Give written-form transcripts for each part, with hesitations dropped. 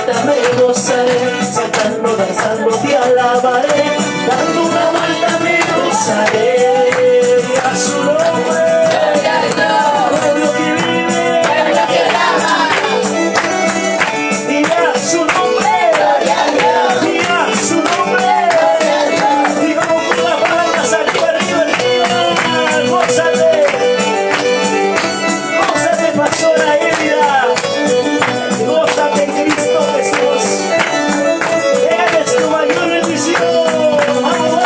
vuelta me gozaré, saltando, danzando te alabaré, dando una vuelta me gozaré, y a su nombre, pueblo que vive, pueblo que ama, y a su nombre, y a su nombre, y vamos con las palmas arriba, arriba, arriba, gózate, gózate, pastora Elida. Gózate en Cristo Jesús. Eres tu mayor bendición. ¡Vamos!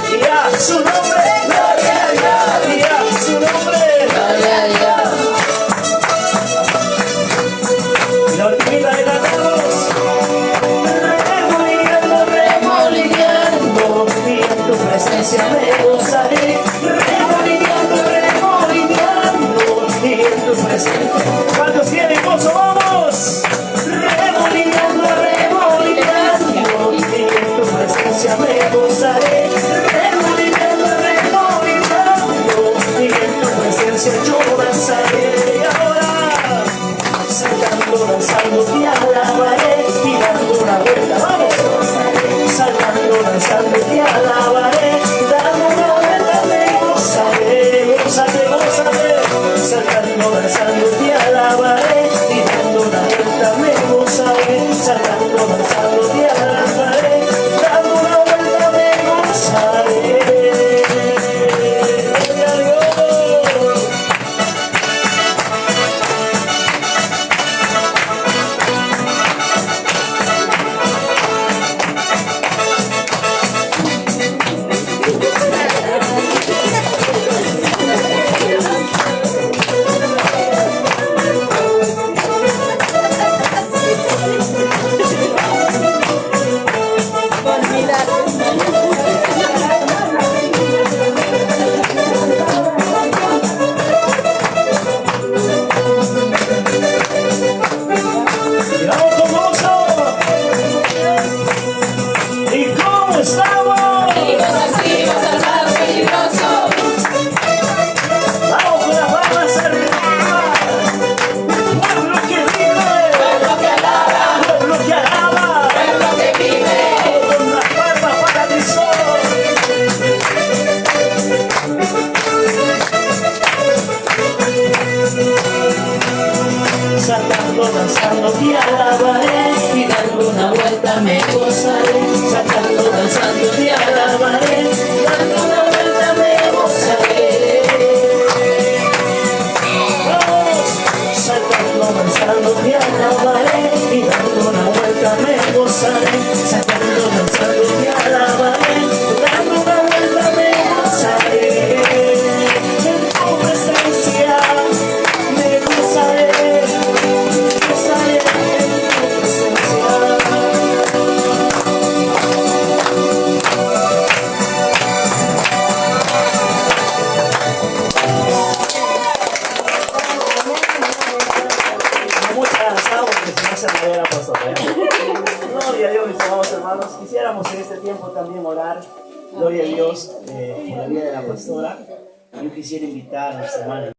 Y a su nombre, gloria a Dios. Y a su nombre, gloria a Dios. La ultimita le cantamos. Remolineando, remolineando, y en tu presencia me gozaré. Remolineando, remolineando, y en tu presencia. ¿Cuántos tienen gozo? ¡Vamos! Remolineando, remolineando, y en tu presencia me gozaré. Remolineando, remolineando, y en tu presencia yo danzaré. Y ahora, saltando, danzando, te alabaré, y dando una vuelta. ¡Vamos! Saltando, danzando, te alabaré, dando una vuelta me gozaré. Gózate, gózate. Saltando, danzando, te alabaré, y dando una vuelta me gozaré. Saltando, danzando, te alabaré, dando una vuelta me gozaré. Gloria a Dios. Y vamos con gozo. ¿Y cómo estamos? Activos, armados, peligrosos. Vamos con las palmas arriba. Pueblo que vive, Pueblo que alaba, pueblo que alaba. pueblo que vive. Con las palmas para Cristo. Saltando, danzando, te alabaré, y dando una vuelta me gozaré. Saltando, danzando, te alabaré, dando una vuelta me gozaré. Vamos, saltando, danzando, te alabaré, y dando una vuelta me gozaré. Saltando, danzando, te alabaré, dando una vuelta me gozaré. En tu presencia me gozaré. Gloria a Dios, mis amados hermanos. Quisiéramos en este tiempo también orar. Gloria a Dios por la vida de la pastora. Yo quisiera invitar a nuestra hermana.